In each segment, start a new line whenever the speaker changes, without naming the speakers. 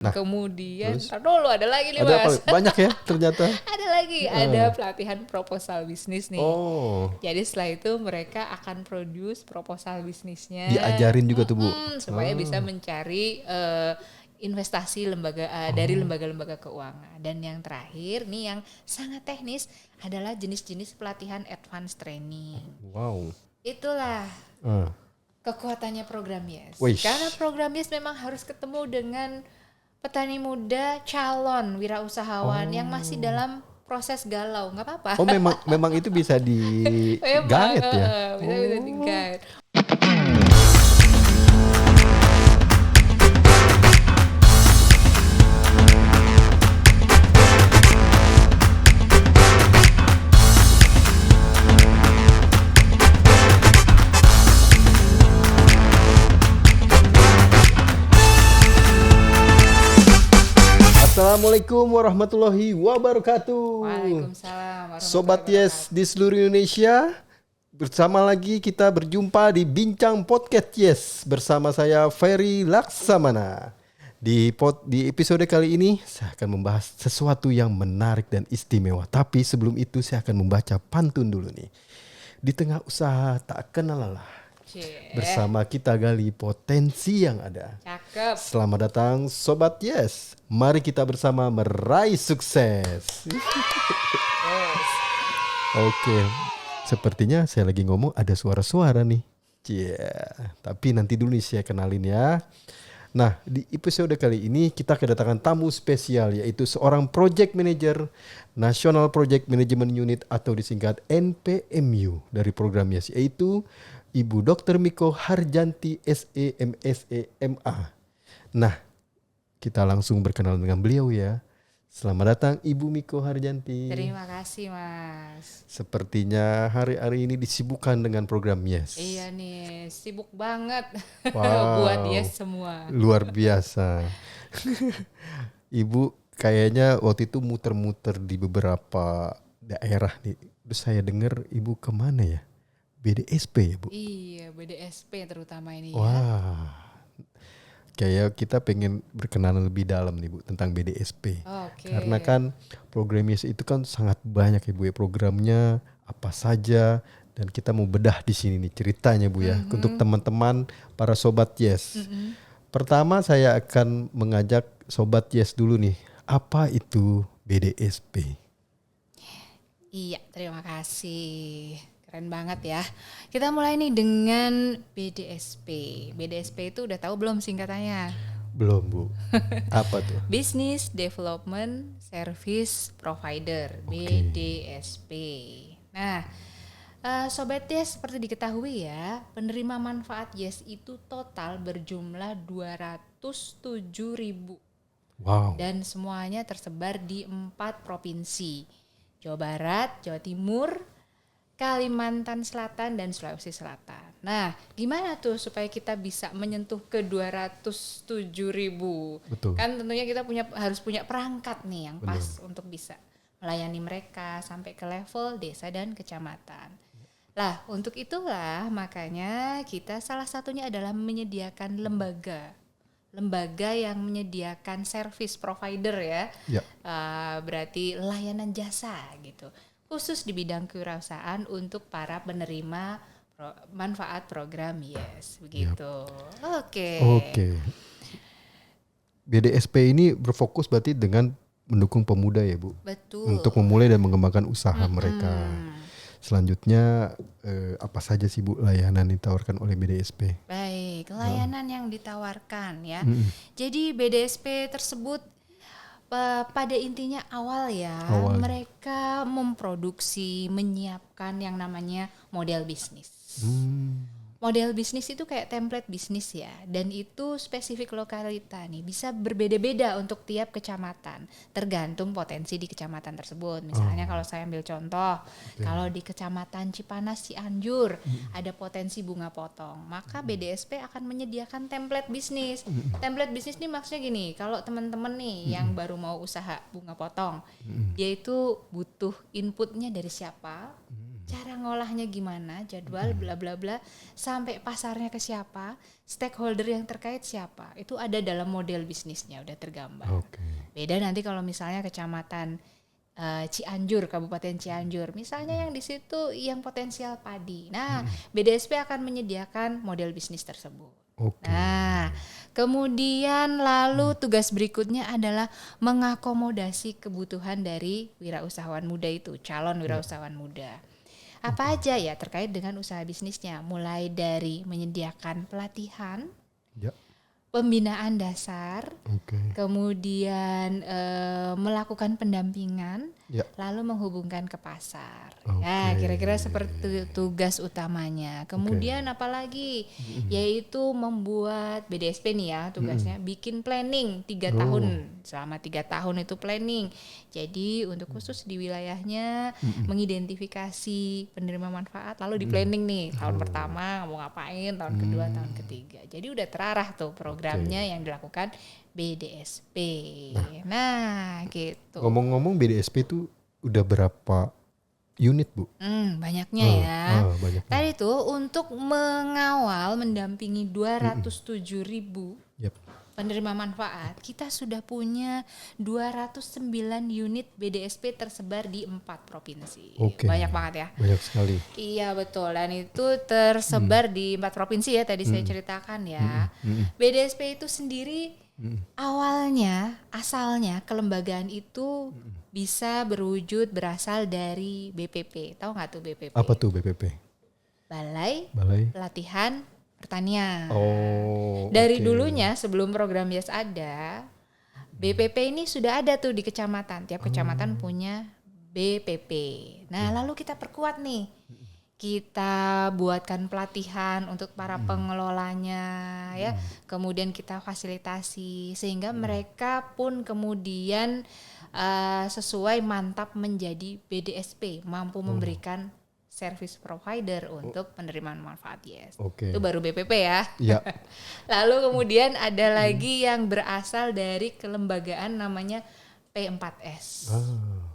Nah,
Kemudian,
terus
ntar dulu ada lagi nih
ada apa?
Mas.
Banyak ya ternyata.
Ada lagi, ada pelatihan proposal bisnis nih.
Oh,
Jadi setelah itu mereka akan produce proposal bisnisnya,
diajarin juga tuh Bu.
supaya bisa mencari investasi dari lembaga-lembaga keuangan. Dan yang terakhir nih yang sangat teknis adalah jenis-jenis pelatihan advance training.
Wow.
Itulah
Ah.
kekuatannya program Yes.
Wish.
Karena program Yes memang harus ketemu dengan petani muda calon wirausahawan yang masih dalam proses galau, nggak apa-apa.
Oh, memang itu bisa di
Memang,
guide ya.
bisa di-guide.
Assalamualaikum warahmatullahi wabarakatuh.
Waalaikumsalam warahmatullahi
Sobat Yes di seluruh Indonesia, bersama lagi kita berjumpa di Bincang Podcast Yes bersama saya Ferry Laksamana. Di episode kali ini saya akan membahas sesuatu yang menarik dan istimewa. Tapi sebelum itu saya akan membaca pantun dulu nih. Di tengah usaha tak kenal lelah. Bersama kita gali potensi yang ada.
Cakep.
Selamat datang Sobat Yes. Mari kita bersama meraih sukses. Oke. Sepertinya saya lagi ngomong ada suara-suara nih. Tapi nanti dulu nih saya kenalin ya. Nah, di episode kali ini kita kedatangan tamu spesial, yaitu seorang Project Manager National Project Management Unit atau disingkat NPMU dari program Yes, yaitu Ibu Dr. Miko Harjanti SE MSE MA. Nah, kita langsung berkenalan dengan beliau ya. Selamat datang Ibu Miko Harjanti.
Terima kasih Mas.
Sepertinya hari-hari ini disibukkan dengan program Yes.
Iya nih, sibuk banget.
Wow.
Buat Yes semua.
Luar biasa. Ibu kayaknya waktu itu muter-muter di beberapa daerah nih. Terus saya dengar Ibu kemana ya? BDSP ya Bu?
Iya, BDSP terutama ini ya.
Wah, kayak kita pengen berkenalan lebih dalam nih Bu tentang BDSP.
Oke.
Karena kan program Yes itu kan sangat banyak ya Bu ya, programnya apa saja, dan kita mau bedah di sini nih ceritanya Bu ya, untuk teman-teman para Sobat Yes. Pertama saya akan mengajak Sobat Yes dulu nih, apa itu BDSP?
Iya, terima kasih. Keren banget ya. Kita mulai nih dengan BDSP. BDSP itu udah tahu belum singkatannya?
Belum Bu. Apa tuh?
Business Development Service Provider, BDSP. Nah, Sobat Yes, seperti diketahui ya, penerima manfaat Yes itu total berjumlah 207.000.
Wow.
Dan semuanya tersebar di 4 provinsi. Jawa Barat, Jawa Timur, Kalimantan Selatan, dan Sulawesi Selatan. Nah, gimana tuh supaya kita bisa menyentuh ke 207.000?
Betul.
Kan tentunya kita harus punya perangkat nih yang pas untuk bisa melayani mereka sampai ke level desa dan kecamatan. Lah, untuk itulah makanya kita salah satunya adalah menyediakan lembaga yang menyediakan service provider ya. Berarti layanan jasa gitu. Khusus di bidang kewirausahaan untuk para penerima manfaat program Yes, begitu. Oke.
BDSP ini berfokus berarti dengan mendukung pemuda ya Bu?
Betul.
Untuk memulai dan mengembangkan usaha mereka. Selanjutnya apa saja sih Bu layanan yang ditawarkan oleh BDSP?
Baik, layanan yang ditawarkan ya. Jadi BDSP tersebut pada intinya awal mereka memproduksi, menyiapkan yang namanya model bisnis. Model bisnis itu kayak template bisnis ya, dan itu spesifik lokalita nih, bisa berbeda-beda untuk tiap kecamatan, tergantung potensi di kecamatan tersebut. Misalnya kalau saya ambil contoh, kalau di kecamatan Cipanas Cianjur ada potensi bunga potong, maka BDSP akan menyediakan template bisnis. Template bisnis nih maksudnya gini, kalau teman-teman nih yang baru mau usaha bunga potong, dia itu butuh inputnya dari siapa, cara ngolahnya gimana, jadwal bla bla bla, sampai pasarnya ke siapa, stakeholder yang terkait siapa, itu ada dalam model bisnisnya udah tergambar. Beda nanti kalau misalnya kecamatan Cianjur, Kabupaten Cianjur, misalnya yang di situ yang potensial padi. Nah, BDSP akan menyediakan model bisnis tersebut. Nah, kemudian lalu tugas berikutnya adalah mengakomodasi kebutuhan dari wirausahawan muda itu, calon wirausahawan muda. Apa aja ya terkait dengan usaha bisnisnya, mulai dari menyediakan pelatihan, pembinaan dasar, kemudian melakukan pendampingan, lalu menghubungkan ke pasar. Ya, kira-kira seperti tugas utamanya. Kemudian apalagi, yaitu membuat BDSP nih ya tugasnya, bikin planning 3 tahun. Selama 3 tahun itu planning. Jadi untuk khusus di wilayahnya mengidentifikasi penerima manfaat, lalu di planning nih tahun pertama mau ngapain, tahun kedua, tahun ketiga. Jadi udah terarah tuh programnya yang dilakukan BDSP. Nah gitu.
Ngomong-ngomong BDSP itu udah berapa unit Bu?
Banyaknya ya.
Banyaknya.
Tadi tuh untuk mengawal mendampingi 207.000 penerima manfaat, kita sudah punya 209 unit BDSP tersebar di 4 provinsi. Banyak banget ya.
Banyak sekali.
Iya betul, dan itu tersebar di 4 provinsi ya tadi saya ceritakan ya. BDSP itu sendiri asalnya kelembagaan itu bisa berasal dari BPP. Tahu nggak tuh BPP?
Apa tuh BPP?
Balai Pelatihan Pertanian. Dari dulunya sebelum program YES ada, BPP ini sudah ada tuh di kecamatan. Tiap kecamatan punya BPP. Nah, lalu kita perkuat nih. Kita buatkan pelatihan untuk para pengelolanya ya. Kemudian kita fasilitasi sehingga mereka pun kemudian sesuai mantap menjadi BDSP, mampu memberikan service provider untuk penerimaan manfaat YES. Itu baru BPP ya. Lalu kemudian ada lagi yang berasal dari kelembagaan namanya P4S.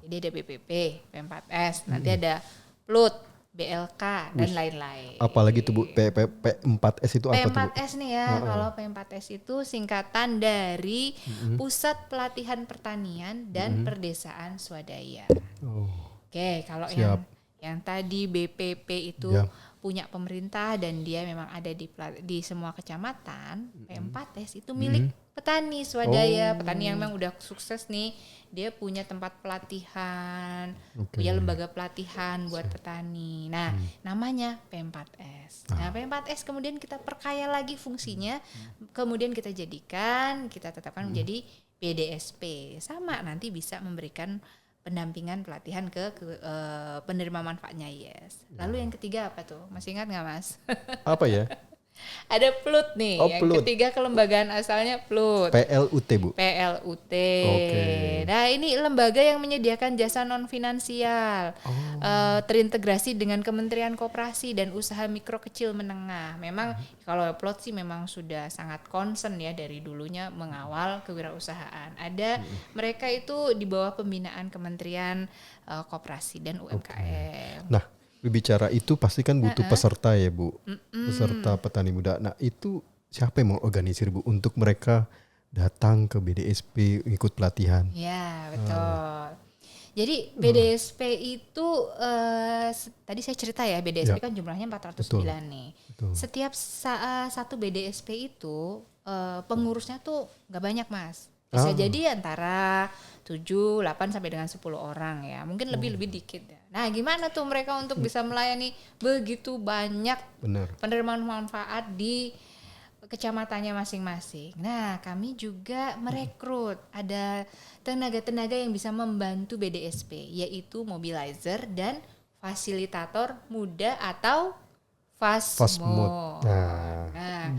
Jadi ada BPP, P4S, nanti ada PLUT, BLK dan lain-lain.
Apalagi tuh Bu, P4S itu apa tuh Bu?
P4S nih ya, kalau P4S itu singkatan dari Pusat Pelatihan Pertanian dan Perdesaan Swadaya. Oke, kalau yang tadi BPP itu punya pemerintah dan dia memang ada di semua kecamatan, P4S itu milik petani swadaya, petani yang memang udah sukses nih, dia punya tempat pelatihan, punya lembaga pelatihan buat petani. Nah, namanya P4S. Nah, P4S kemudian kita perkaya lagi fungsinya, kemudian kita tetapkan menjadi BDSP. Sama nanti bisa memberikan pendampingan pelatihan ke penerima manfaatnya YES. Lalu yang ketiga apa tuh? Masih ingat nggak Mas?
Apa ya?
Ada PLUT nih. Yang ketiga kelembagaan asalnya PLUT.
PLUT Bu.
PLUT. Nah ini lembaga yang menyediakan jasa non finansial, terintegrasi dengan Kementerian Koperasi dan Usaha Mikro Kecil Menengah. Memang kalau PLUT sih memang sudah sangat concern ya dari dulunya mengawal kewirausahaan. Ada mereka itu di bawah pembinaan Kementerian Koperasi dan UMKM.
Nah, bicara itu pasti kan butuh peserta ya Bu, peserta petani muda. Nah itu siapa yang mengorganisir Bu untuk mereka datang ke BDSP ikut pelatihan?
Ya betul. Jadi BDSP itu tadi saya cerita ya BDSP kan jumlahnya 409 nih. Setiap satu BDSP itu pengurusnya tuh nggak banyak Mas. Bisa jadi antara 7, 8 sampai dengan 10 orang ya. Mungkin lebih dikit ya. Nah, gimana tuh mereka untuk bisa melayani begitu banyak penerimaan manfaat di kecamatannya masing-masing. Nah, kami juga merekrut ada tenaga-tenaga yang bisa membantu BDSP, yaitu mobilizer dan fasilitator muda atau FASMO. Nah,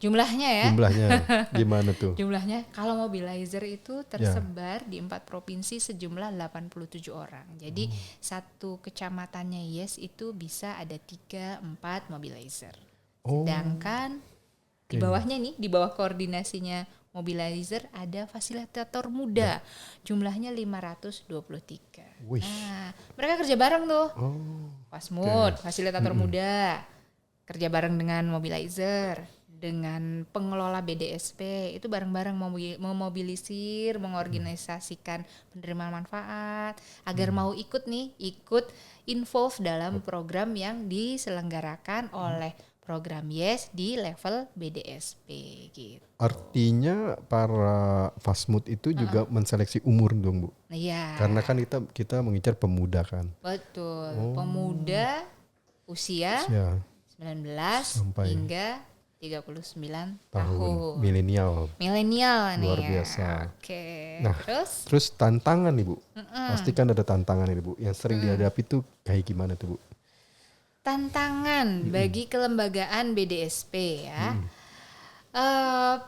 jumlahnya ya.
Jumlahnya gimana tuh?
Jumlahnya kalau mobilizer itu tersebar di 4 provinsi sejumlah 87 orang. Jadi satu kecamatannya YES itu bisa ada 3-4 mobilizer. Sedangkan di bawahnya nih, di bawah koordinasinya mobilizer, ada fasilitator muda. Jumlahnya 523.
Wih.
Nah, mereka kerja bareng tuh. Fasmut, fasilitator muda, kerja bareng dengan mobilizer, dengan pengelola BDSP, itu bareng-bareng memobilisir, mengorganisasikan penerimaan manfaat agar mau ikut involve dalam program yang diselenggarakan oleh program YES di level BDSP gitu.
Artinya para Fasmut itu juga menseleksi umur dong, Bu?
Iya.
Karena kan kita mengincar pemuda kan.
Betul. Pemuda usia 19
sampai
hingga 39 tahun.
Milenial.
Milenial nih.
Luar biasa.
Oke.
Nah, terus tantangan nih, Bu. Pasti kan ada tantangan nih, Bu. Yang sering dihadapi tuh kayak gimana tuh, Bu?
Tantangan bagi kelembagaan BDSP ya.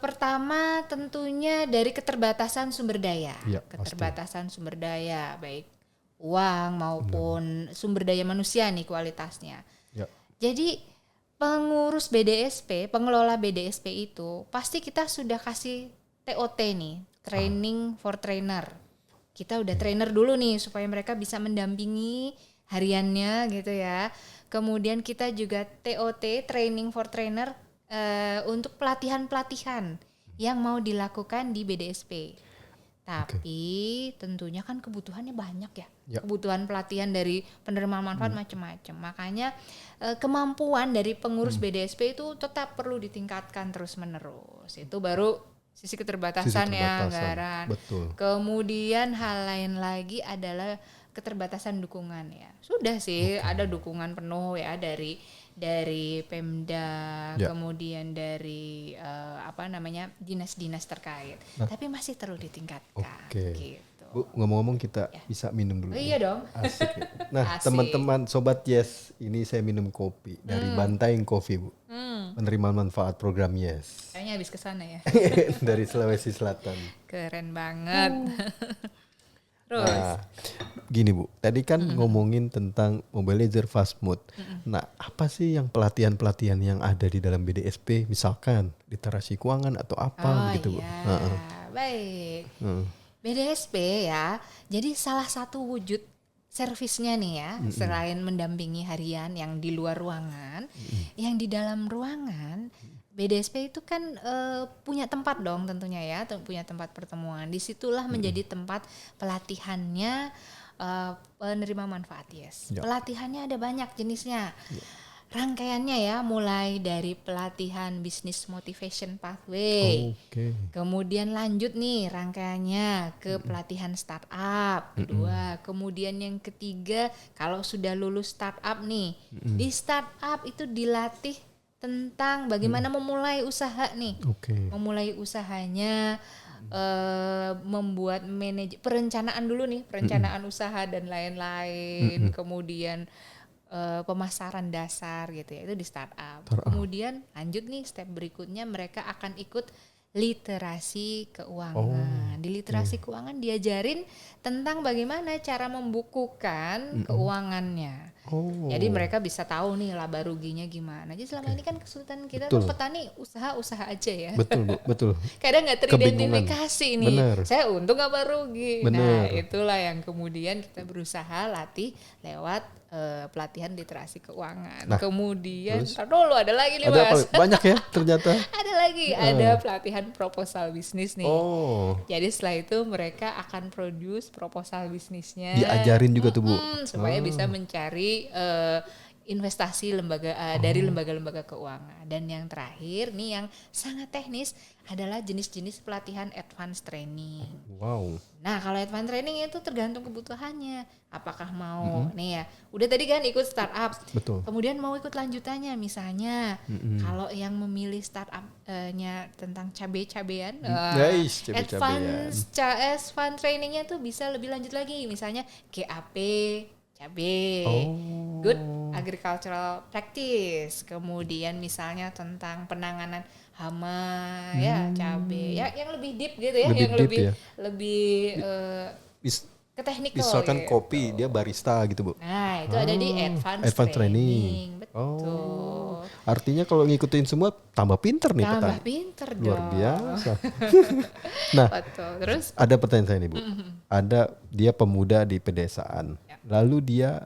Pertama tentunya dari keterbatasan sumber daya.
Ya,
keterbatasan sumber daya baik uang maupun sumber daya manusia nih kualitasnya.
Ya.
Jadi pengurus BDSP, pengelola BDSP itu pasti kita sudah kasih TOT nih, training for trainer. Kita udah trainer dulu nih supaya mereka bisa mendampingi hariannya gitu ya. Kemudian kita juga TOT, training for trainer, untuk pelatihan-pelatihan yang mau dilakukan di BDSP. Tapi tentunya kan kebutuhannya banyak ya. Kebutuhan pelatihan dari penerimaan manfaat macam-macam. Makanya kemampuan dari pengurus BDSP itu tetap perlu ditingkatkan terus-menerus. Itu baru sisi keterbatasan ya anggaran.
Betul.
Kemudian hal lain lagi adalah keterbatasan dukungan ya. Sudah sih ada dukungan penuh ya dari Pemda, kemudian dari dinas-dinas terkait. Tapi masih perlu ditingkatkan gitu.
Bu, ngomong-ngomong kita bisa minum dulu.
Iya dong.
Asik. Nah, teman-teman sobat YES, ini saya minum kopi dari Bantaing Coffee, Bu. Penerimaan manfaat program YES.
Kayaknya habis ke sana ya.
Dari Sulawesi Selatan.
Keren banget. Terus.
Nah, gini Bu, tadi kan ngomongin tentang mobilizer Fasmut. Nah, apa sih yang pelatihan-pelatihan yang ada di dalam BDSP? Misalkan literasi keuangan atau apa gitu Bu?
Baik. BDSP ya, jadi salah satu wujud servisnya nih ya, selain mendampingi harian yang di luar ruangan, yang di dalam ruangan. BDSP itu kan punya tempat dong tentunya ya, punya tempat pertemuan. Disitulah menjadi tempat pelatihannya penerima manfaat YES. Pelatihannya ada banyak jenisnya. Rangkaiannya ya mulai dari pelatihan Business Motivation Pathway. Kemudian lanjut nih rangkaiannya ke pelatihan startup. Kedua, kemudian yang ketiga kalau sudah lulus startup nih, di startup itu dilatih tentang bagaimana memulai usaha nih, memulai usahanya, membuat perencanaan dulu nih, perencanaan usaha dan lain-lain, kemudian pemasaran dasar gitu ya, itu di startup. Kemudian lanjut nih step berikutnya mereka akan ikut literasi keuangan. Di literasi keuangan diajarin tentang bagaimana cara membukukan keuangannya. Jadi mereka bisa tahu nih laba ruginya gimana. Jadi selama ini kan kesulitan kita tuh petani usaha aja ya.
Betul Bu, betul.
Kadang nggak teridentifikasi nih.
Bener.
Saya untung apa rugi.
Bener.
Nah itulah yang kemudian kita berusaha latih lewat pelatihan literasi keuangan. Nah, kemudian dulu ada lagi nih Mas.
Banyak ya ternyata.
Ada lagi, ada pelatihan proposal bisnis nih. Jadi setelah itu mereka akan produce proposal bisnisnya.
Diajarin juga tuh Bu.
Supaya bisa mencari investasi dari lembaga-lembaga keuangan. Dan yang terakhir nih yang sangat teknis adalah jenis-jenis pelatihan advance training. Nah kalau advance training itu tergantung kebutuhannya. Apakah mau nih ya, udah tadi kan ikut startup. Kemudian mau ikut lanjutannya misalnya kalau yang memilih startupnya tentang cabe-cabean, advance trainingnya tuh bisa lebih lanjut lagi. Misalnya GAP, cabe, good agricultural practice. Kemudian misalnya tentang penanganan hama, ya cabe, ya yang lebih deep gitu ya, lebih ke teknikal.
Misalkan kopi dia barista gitu Bu.
Nah itu ada di advance training.
Oh, artinya kalau ngikutin semua tambah pinter nih
Tambah
petani.
pinter
Luar
dong.
biasa. Nah,
Betul. Terus
ada pertanyaan saya nih Bu. Ada dia pemuda di pedesaan,
Ya.
lalu dia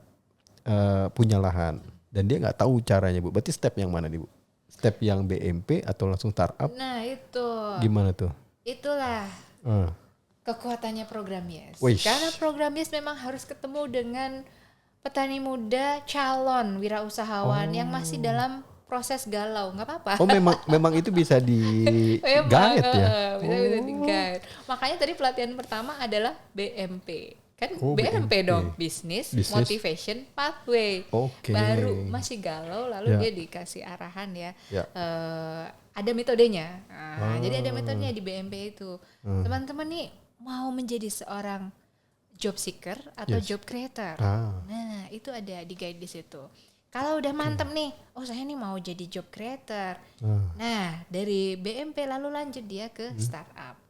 punya lahan dan dia nggak tahu caranya Bu. Berarti step yang mana nih Bu? Step yang BMP atau langsung startup?
nah itu.
Gimana tuh?
Itulah
Ah,
kekuatannya program Yes.
Wish.
Karena program Yes memang harus ketemu dengan petani muda calon wirausahawan yang masih dalam proses galau, nggak apa-apa.
Oh memang itu bisa
Memang,
digait ya?
bisa di-guide. Makanya tadi pelatihan pertama adalah BMP. Kan
Oh,
BMP
BMP.
dong, Business
Business.
Motivation Pathway.
Oke.
Baru masih galau, lalu
Ya.
dia dikasih arahan ya.
Ya.
Ada metodenya. Nah, jadi ada metodenya di BMP itu. Teman-teman nih mau menjadi seorang job seeker atau
Yes.
job creator.
Ah.
Nah, itu ada di guide di situ. Kalau udah mantep nih, oh saya nih mau jadi job creator. Nah, dari BMP lalu lanjut dia ke startup.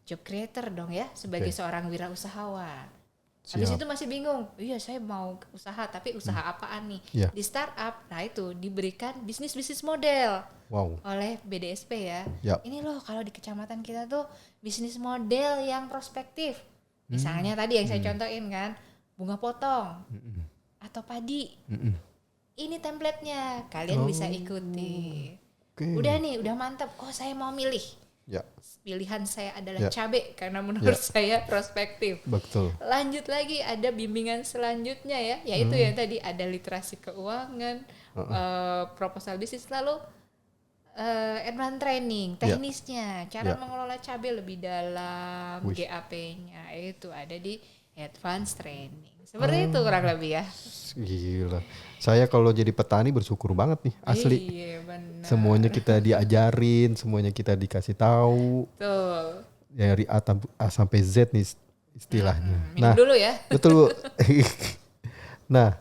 Job creator dong ya, sebagai seorang wirausahawan. Habis
Siap.
itu masih bingung, iya saya mau usaha, tapi usaha apaan nih?
Iya.
Di startup, nah itu diberikan bisnis model
Wow.
oleh BDSP ya.
Yap.
Ini loh kalau di kecamatan kita tuh bisnis model yang prospektif. Misalnya tadi yang saya contohin kan, bunga potong atau padi. Ini template-nya, kalian bisa ikuti.
Oke.
Udah nih, udah mantap. Oh saya mau milih.
Ya,
Pilihan saya adalah
Ya.
cabai karena menurut saya prospektif.
betul.
Lanjut lagi ada bimbingan selanjutnya ya, yaitu yang tadi ada literasi keuangan, proposal bisnis, lalu advance training, teknisnya, cara
Ya.
mengelola cabai lebih dalam,
Wish.
GAP-nya itu ada di advance training. Seperti itu kurang lebih ya.
Gila. Saya kalau jadi petani bersyukur banget nih, asli.
Iya benar.
Semuanya kita diajarin, semuanya kita dikasih tahu.
Tuh.
Dari A sampai Z nih istilahnya.
Minum dulu ya.
Betul Bu. Nah,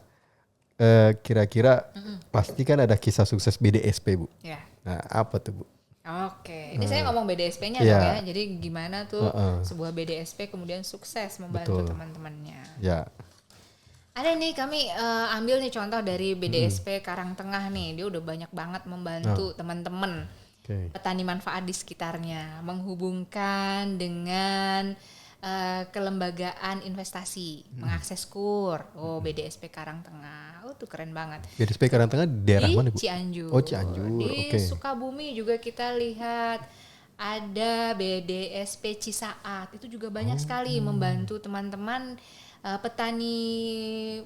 kira-kira pasti kan ada kisah sukses BDSP Bu.
Ya.
Nah, apa tuh Bu?
Oke, ini saya ngomong BDSP-nya
Iya.
dong ya. Jadi gimana tuh sebuah BDSP kemudian sukses membantu
Betul.
teman-temannya.
Ya,
Ada nih kami ambil nih contoh dari BDSP Karangtengah nih. Dia udah banyak banget membantu teman-teman
oke.
petani manfaat di sekitarnya, menghubungkan dengan kelembagaan investasi, mengakses KUR. Oh, BDSP Karangtengah. Oh, tuh keren banget.
BDSP Karangtengah di daerah
Di
mana Bu?
Cianjur.
Oh, Cianjur.
Di
Oke.
Sukabumi juga kita lihat ada BDSP Cisaat. Itu juga banyak sekali membantu teman-teman petani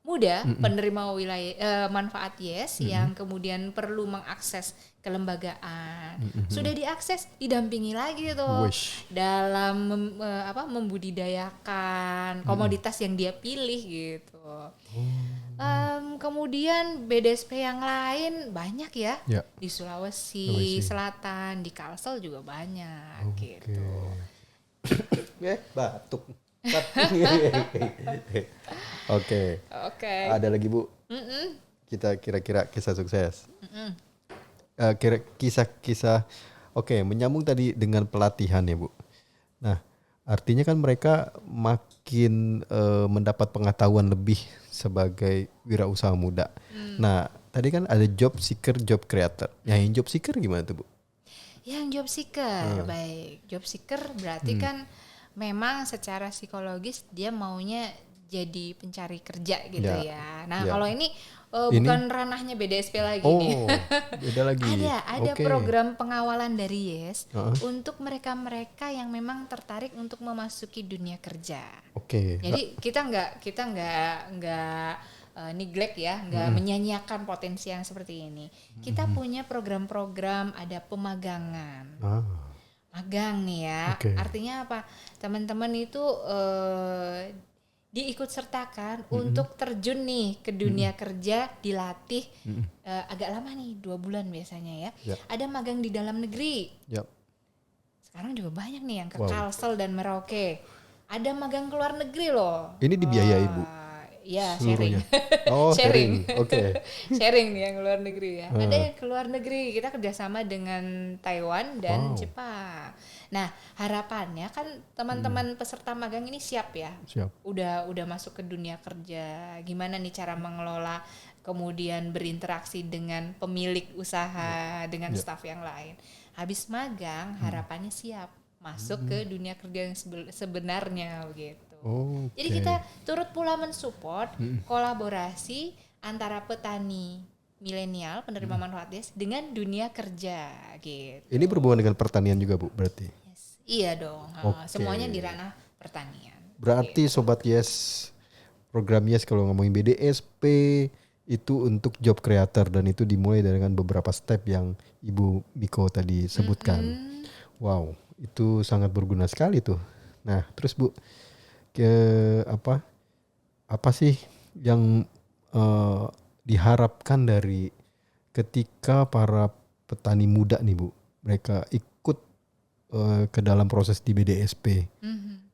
muda penerima wilayah manfaat YES yang kemudian perlu mengakses kelembagaan. Sudah diakses, didampingi lagi tuh
Wish.
dalam membudidayakan komoditas yang dia pilih gitu. Kemudian BDSP yang lain banyak ya,
Ya.
di Sulawesi
Sulawesi.
Selatan, di Kalsel juga banyak gitu.
Batuk. Oke.
Oke.
Ada lagi Bu? Kita kira-kira kisah sukses. Kisah-kisah. Oke, menyambung tadi dengan pelatihan ya Bu. Nah, artinya kan mereka makin mendapat pengetahuan lebih sebagai wirausaha muda. Nah, tadi kan ada job seeker, job creator. Yang job seeker gimana tuh Bu?
Yang job seeker, baik. Job seeker berarti kan memang secara psikologis dia maunya jadi pencari kerja gitu ya. Nah, kalau ini bukan ranahnya BDSP lagi nih.
Oh, beda lagi.
Ada
Oke.
program pengawalan dari YES untuk mereka-mereka yang memang tertarik untuk memasuki dunia kerja.
Oke.
Jadi kita nggak neglect ya, nggak menyanyiakan potensi yang seperti ini. Kita punya program-program, ada pemagangan. Magang nih ya.
Oke.
Artinya apa? Teman-teman itu diikut sertakan untuk terjun nih ke dunia kerja, dilatih agak lama nih, 2 bulan biasanya ya.
Ya.
Ada magang di dalam negeri.
Yap.
Sekarang juga banyak nih yang ke
Wow.
Kalsel dan Merauke. Ada magang ke luar negeri loh.
Ini dibiayai Bu?
Ya, sharing.
Seluruhnya? Oh, sharing. Oke.
Sharing nih yang luar negeri ya. Ada yang ke luar negeri, kita kerjasama dengan Taiwan dan
Wow.
Jepang. Nah, harapannya kan teman-teman peserta magang ini siap ya.
Siap.
Udah masuk ke dunia kerja. Gimana nih cara mengelola kemudian berinteraksi dengan pemilik usaha, dengan staf yang lain. Habis magang, harapannya siap masuk ke dunia kerja yang sebenarnya begitu. Jadi kita turut pula mensupport kolaborasi antara petani milenial penerima manfaat DES dengan dunia kerja gitu.
Ini berhubungan dengan pertanian juga Bu berarti?
Yes. Iya dong, semuanya di ranah pertanian.
Berarti gitu. Sobat Yes, program Yes kalau ngomongin BDSP itu untuk job creator dan itu dimulai dengan beberapa step yang Ibu Miko tadi sebutkan. Wow, itu sangat berguna sekali tuh. Nah, terus Bu, apa sih yang diharapkan dari ketika para petani muda nih Bu, mereka ikut ke dalam proses di BDSP,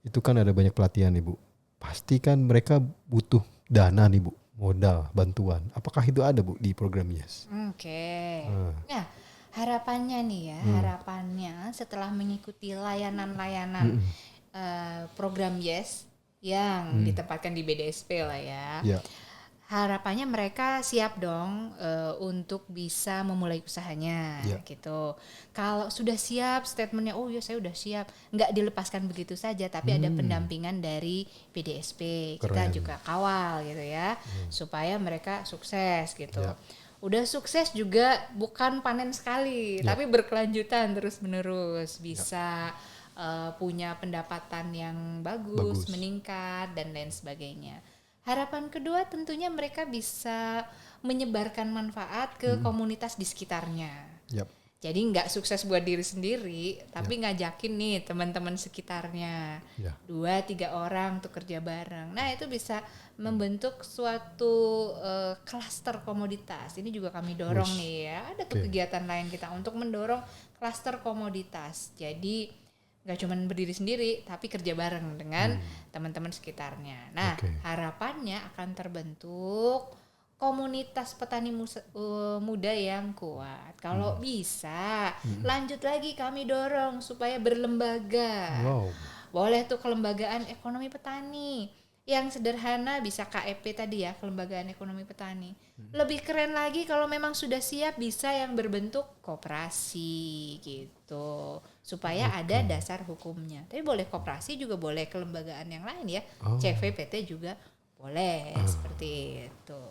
itu kan ada banyak pelatihan nih Bu. Pasti kan mereka butuh dana nih Bu, modal, bantuan. Apakah itu ada Bu di program Yes?
Oke. Nah, harapannya nih ya, harapannya setelah mengikuti layanan-layanan program Yes yang ditempatkan di BDSP lah ya. Yeah. Harapannya mereka siap dong untuk bisa memulai usahanya gitu. Kalau sudah siap statementnya, oh ya saya udah siap, nggak dilepaskan begitu saja, tapi ada pendampingan dari PDSP. Kita juga kawal gitu ya, supaya mereka sukses gitu. Udah sukses juga bukan panen sekali, tapi berkelanjutan terus menerus, bisa punya pendapatan yang bagus, meningkat dan lain sebagainya. Harapan kedua tentunya mereka bisa menyebarkan manfaat ke komunitas di sekitarnya. Jadi nggak sukses buat diri sendiri, tapi ngajakin nih teman-teman sekitarnya, 2-3 orang untuk kerja bareng. Nah itu bisa membentuk suatu klaster komoditas. Ini juga kami dorong nih ya. Ada kegiatan lain kita untuk mendorong klaster komoditas. Jadi nggak cuma berdiri sendiri, tapi kerja bareng dengan teman-teman sekitarnya. Nah, harapannya akan terbentuk komunitas petani muda yang kuat. Kalau bisa, lanjut lagi kami dorong supaya berlembaga. Boleh tuh kelembagaan ekonomi petani. Yang sederhana bisa KEP tadi ya, kelembagaan ekonomi petani. Lebih keren lagi kalau memang sudah siap bisa yang berbentuk koperasi gitu. Supaya ada dasar hukumnya. Tapi boleh koperasi juga boleh kelembagaan yang lain ya. CVPT juga boleh seperti itu.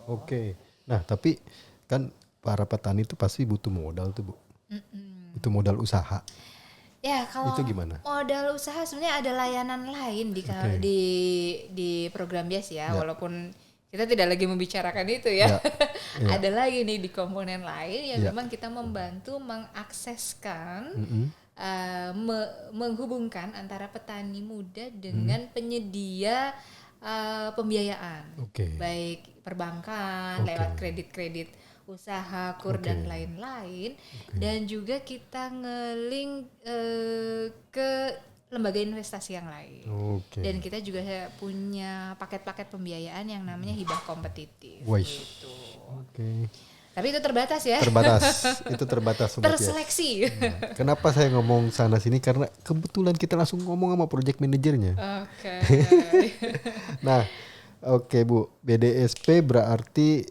Nah tapi kan para petani itu pasti butuh modal tuh Bu. Itu modal usaha.
Ya kalau
itu gimana?
Modal usaha sebenarnya ada layanan lain di program Yes ya. Walaupun kita tidak lagi membicarakan itu ya. Ada lagi nih di komponen lain yang memang kita membantu mengakseskan menghubungkan antara petani muda dengan penyedia pembiayaan, baik perbankan lewat kredit usaha, KUR dan lain-lain, dan juga kita nge-link ke lembaga investasi yang lain. Dan kita juga punya paket-paket pembiayaan yang namanya hibah kompetitif. Gitu. Tapi itu terbatas ya.
Itu terbatas.
Terseleksi.
Kenapa saya ngomong sana sini? Karena kebetulan kita langsung ngomong sama project manajernya. Nah, Bu, BDSP berarti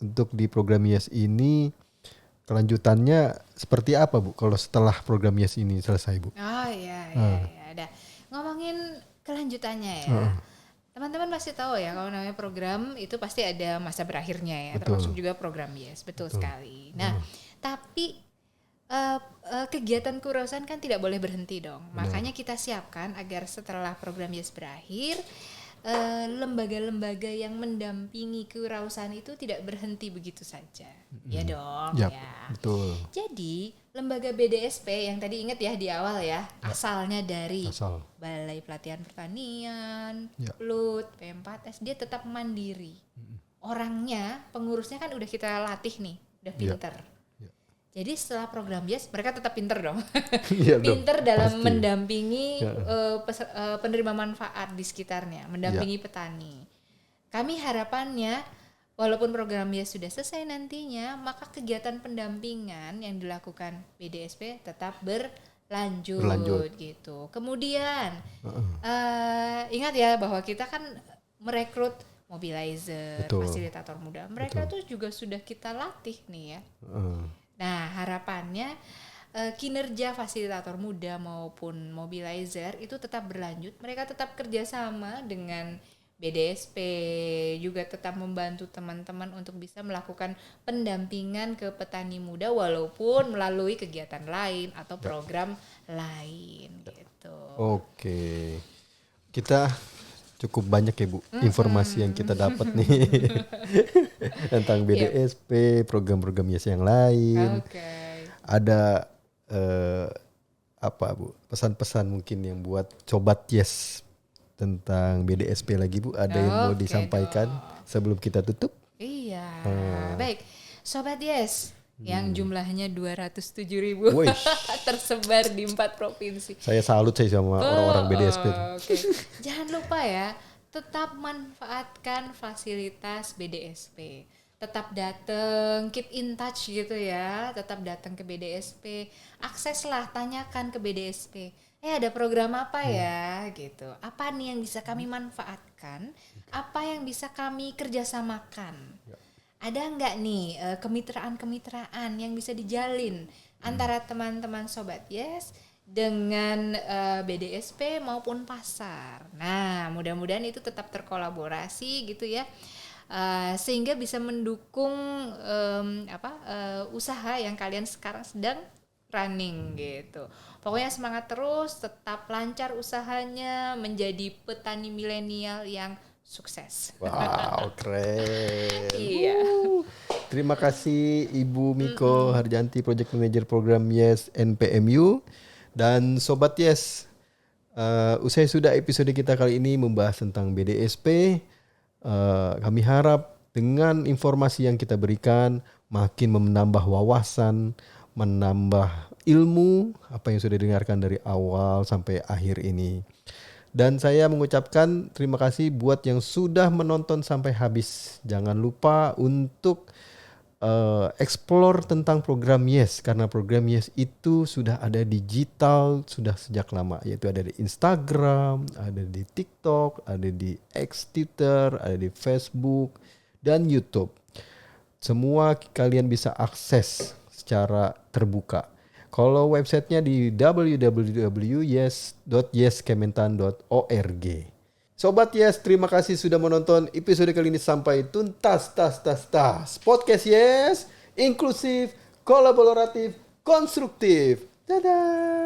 untuk di program Yes ini kelanjutannya seperti apa Bu? Kalau setelah program Yes ini selesai Bu?
Ada. Ngomongin kelanjutannya ya. Teman-teman pasti tahu ya kalau namanya program itu pasti ada masa berakhirnya ya. Termasuk juga program Yes, betul sekali. Nah, tapi kegiatan kewirausahaan kan tidak boleh berhenti dong. Makanya kita siapkan agar setelah program Yes berakhir, lembaga-lembaga yang mendampingi kewirausahaan itu tidak berhenti begitu saja. Ya dong.
Betul.
Jadi lembaga BDSP yang tadi ingat ya di awal ya, asalnya dari Balai Pelatihan Pertanian, PLUT, P4S, dia tetap mandiri. Orangnya, pengurusnya kan udah kita latih nih, udah pinter. Jadi setelah program Yes, mereka tetap pinter dong. Pinter dalam mendampingi penerima manfaat di sekitarnya, mendampingi petani. Kami harapannya, walaupun program Yes sudah selesai nantinya, maka kegiatan pendampingan yang dilakukan BDSP tetap berlanjut. Gitu. Kemudian, ingat ya bahwa kita kan merekrut mobilizer,
Betul.
fasilitator muda. Mereka tuh juga sudah kita latih nih ya. Nah, harapannya kinerja fasilitator muda maupun mobilizer itu tetap berlanjut. Mereka tetap kerjasama dengan BDSP, juga tetap membantu teman-teman untuk bisa melakukan pendampingan ke petani muda walaupun melalui kegiatan lain atau program lain gitu.
Oke. Kita cukup banyak ya Bu informasi yang kita dapat nih tentang BDSP, program-program YES yang lain. Ada apa Bu? Pesan-pesan mungkin yang buat Sobat YES tentang BDSP lagi Bu, ada yang mau disampaikan sebelum kita tutup?
Iya. Baik, Sobat YES yang jumlahnya 207.000 tersebar di 4 provinsi.
Saya salut sama orang-orang BDSP.
Jangan lupa ya, tetap manfaatkan fasilitas BDSP. Tetap datang, keep in touch gitu ya, tetap datang ke BDSP. Akseslah, tanyakan ke BDSP. Ada program apa ya gitu. Apa nih yang bisa kami manfaatkan? Apa yang bisa kami kerjasamakan? Ada nggak nih kemitraan-kemitraan yang bisa dijalin antara teman-teman Sobat YES dengan BDSP maupun pasar? Nah, mudah-mudahan itu tetap terkolaborasi gitu ya. Sehingga bisa mendukung usaha yang kalian sekarang sedang running gitu. Pokoknya semangat terus, tetap lancar usahanya, menjadi petani milenial yang sukses.
Wow, keren.
Iya.
Terima kasih Ibu Miko Harjanti, Project Manager Program YES NPMU. Dan Sobat YES, usai sudah episode kita kali ini membahas tentang BDSP. Kami harap dengan informasi yang kita berikan makin menambah wawasan, menambah ilmu apa yang sudah didengarkan dari awal sampai akhir ini. Dan saya mengucapkan terima kasih buat yang sudah menonton sampai habis. Jangan lupa untuk explore tentang program YES, karena program YES itu sudah ada digital sudah sejak lama, yaitu ada di Instagram, ada di TikTok, ada di X Twitter, ada di Facebook dan YouTube. Semua kalian bisa akses secara terbuka. Kalau websitenya di www.yes.yeskementan.org. Sobat YES, terima kasih sudah menonton episode kali ini sampai tuntas. Podcast YES, inklusif, kolaboratif, konstruktif. Dadah.